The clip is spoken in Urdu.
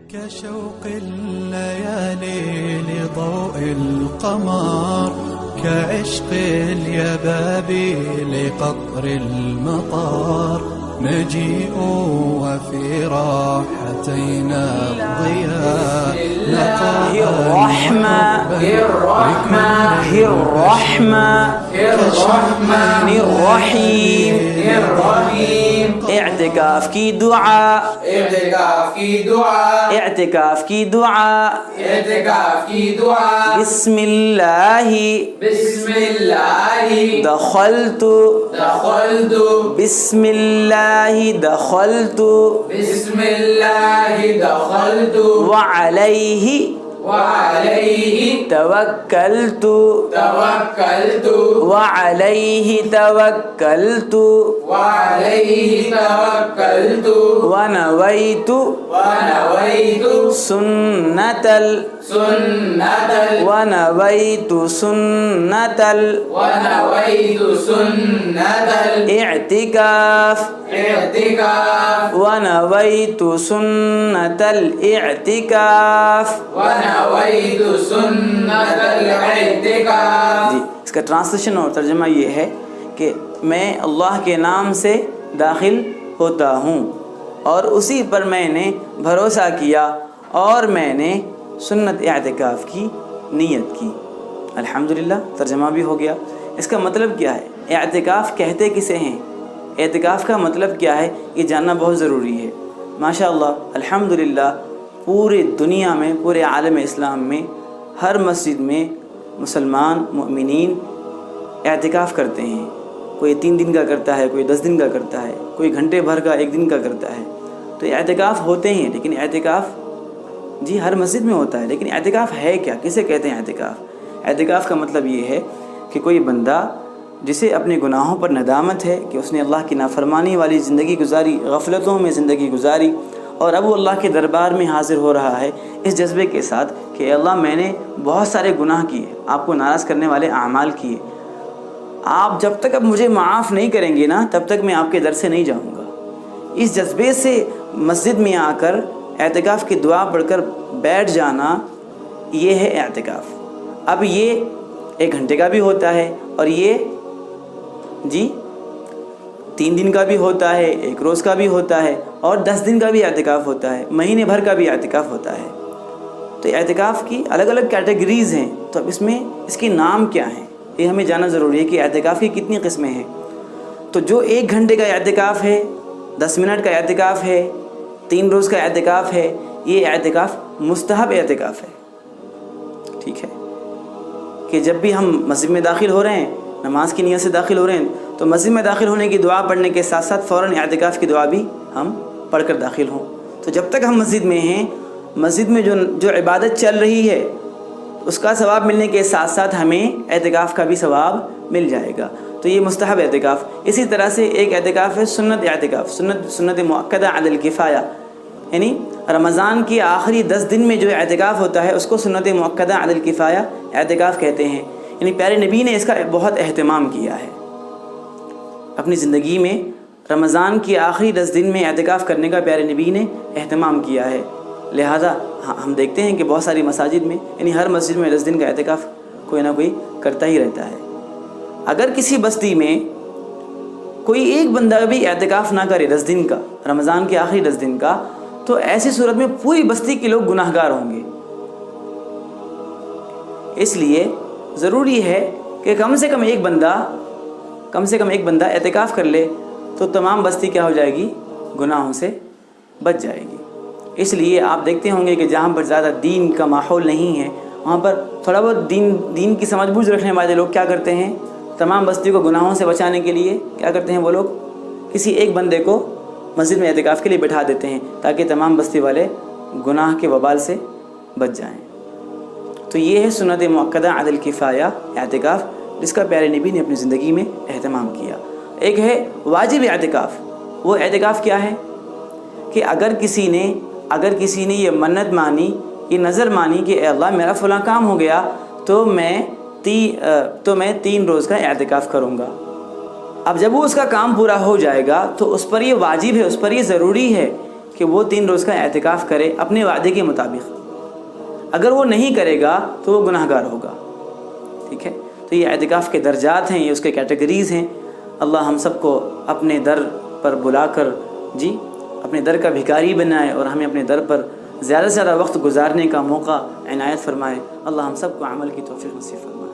كشوق الليالي لضوء القمر، كعشق اليبابي لقطر المطار، نجيء وفي راحتينا الضياء الرحیم اعتکاف کی دعا بسم اللہ دخلت بسم اللہ دخلت وعلیہ توکلت وعلیہ توکلت ونویت سنت الاعتکاف ونویت سنت الاعتکاف. جی اس کا ٹرانسلیشن اور ترجمہ یہ ہے کہ میں اللہ کے نام سے داخل ہوتا ہوں اور اسی پر میں نے بھروسہ کیا اور میں نے سنت اعتکاف کی نیت کی. الحمدللہ ترجمہ بھی ہو گیا. اس کا مطلب کیا ہے؟ اعتکاف کہتے کسے ہیں؟ اعتکاف کا مطلب کیا ہے یہ جاننا بہت ضروری ہے. ماشاءاللہ الحمدللہ پورے دنیا میں، پورے عالم اسلام میں ہر مسجد میں مسلمان مومنین اعتکاف کرتے ہیں. کوئی 3 دن کا کرتا ہے، کوئی 10 دن کا کرتا ہے، کوئی گھنٹے بھر کا 1 دن کا کرتا ہے. تو اعتکاف ہوتے ہیں، لیکن اعتکاف جی ہر مسجد میں ہوتا ہے. لیکن اعتکاف ہے کیا؟ کسے کہتے ہیں اعتکاف؟ اعتکاف کا مطلب یہ ہے کہ کوئی بندہ جسے اپنے گناہوں پر ندامت ہے کہ اس نے اللہ کی نافرمانی والی زندگی گزاری، غفلتوں میں زندگی گزاری، اور اب وہ اللہ کے دربار میں حاضر ہو رہا ہے اس جذبے کے ساتھ کہ اے اللہ میں نے بہت سارے گناہ کیے، آپ کو ناراض کرنے والے اعمال کیے، آپ جب تک اب مجھے معاف نہیں کریں گے نا تب تک میں آپ کے در سے نہیں جاؤں گا. اس جذبے سے مسجد میں آ کر اعتکاف کی دعا پڑھ کر بیٹھ جانا، یہ ہے اعتکاف. اب یہ 1 گھنٹے کا بھی ہوتا ہے اور یہ 3 دن کا بھی ہوتا ہے، 1 روز کا بھی ہوتا ہے اور 10 دن کا بھی اعتکاف ہوتا ہے، مہینے بھر کا بھی اعتکاف ہوتا ہے. تو اعتکاف کی الگ الگ کیٹیگریز ہیں. تو اب اس کے نام کیا ہیں یہ ہمیں جاننا ضروری ہے کہ اعتکاف کی کتنی قسمیں ہیں. تو جو 1 گھنٹے کا اعتکاف ہے، 10 منٹ کا اعتکاف ہے، 3 روز کا اعتکاف ہے، یہ اعتکاف مستحب اعتکاف ہے. ٹھیک ہے کہ جب بھی ہم مسجد میں داخل ہو رہے ہیں، نماز کی نیت سے داخل ہو رہے ہیں، تو مسجد میں داخل ہونے کی دعا پڑھنے کے ساتھ ساتھ فوراً اعتکاف کی دعا بھی ہم پڑھ کر داخل ہوں. تو جب تک ہم مسجد میں ہیں، مسجد میں جو عبادت چل رہی ہے اس کا ثواب ملنے کے ساتھ ساتھ ہمیں اعتکاف کا بھی ثواب مل جائے گا. تو یہ مستحب اعتکاف. اسی طرح سے ایک اعتکاف ہے سنت اعتکاف، سنت مؤکدہ علی الکفایہ، یعنی رمضان کی آخری 10 دن میں جو اعتکاف ہوتا ہے اس کو سنت مؤکدہ علی الکفایہ اعتکاف کہتے ہیں. یعنی پیارے نبی نے اس کا بہت اہتمام کیا ہے اپنی زندگی میں. رمضان کی آخری 10 دن میں اعتکاف کرنے کا پیارے نبی نے اہتمام کیا ہے. لہذا ہم دیکھتے ہیں کہ بہت ساری مساجد میں، یعنی ہر مسجد میں 10 دن کا اعتکاف کوئی نہ کوئی کرتا ہی رہتا ہے. اگر کسی بستی میں کوئی ایک بندہ بھی اعتکاف نہ کرے 10 دن کا، رمضان کے آخری 10 دن کا، تو ایسی صورت میں پوری بستی کے لوگ گناہ گار ہوں گے. اس لیے ضروری ہے کہ کم سے کم ایک بندہ اعتکاف کر لے تو تمام بستی کیا ہو جائے گی؟ گناہوں سے بچ جائے گی. اس لیے آپ دیکھتے ہوں گے کہ جہاں پر زیادہ دین کا ماحول نہیں ہے وہاں پر تھوڑا بہت دین کی سمجھ بوجھ رکھنے والے لوگ کیا کرتے ہیں؟ تمام بستی کو گناہوں سے بچانے کے لیے کیا کرتے ہیں وہ لوگ؟ کسی ایک بندے کو مسجد میں اعتکاف کے لیے بٹھا دیتے ہیں تاکہ تمام بستی والے گناہ کے وبال سے بچ جائیں. تو یہ ہے سنت مؤکدہ علی الکفایہ اعتکاف جس کا پیارے نبی نے اپنی زندگی میں اہتمام کیا. ایک ہے واجب اعتکاف. وہ اعتکاف کیا ہے کہ اگر کسی نے یہ منت مانی، یہ نظر مانی کہ اے اللہ میرا فلاں کام ہو گیا تو میں 3 روز کا اعتکاف کروں گا. اب جب وہ اس کا کام پورا ہو جائے گا تو اس پر یہ واجب ہے، اس پر یہ ضروری ہے کہ وہ 3 روز کا اعتکاف کرے اپنے وعدے کے مطابق. اگر وہ نہیں کرے گا تو وہ گناہ گار ہوگا. ٹھیک ہے. تو یہ اعتکاف کے درجات ہیں, یہ اس کے کیٹیگریز ہیں. اللہ ہم سب کو اپنے در پر بلا کر اپنے در کا بھکاری بنائے اور ہمیں اپنے در پر زیادہ سے زیادہ وقت گزارنے کا موقع عنایت فرمائے. اللہ ہم سب کو عمل کی توفیق نصیب فرمائے.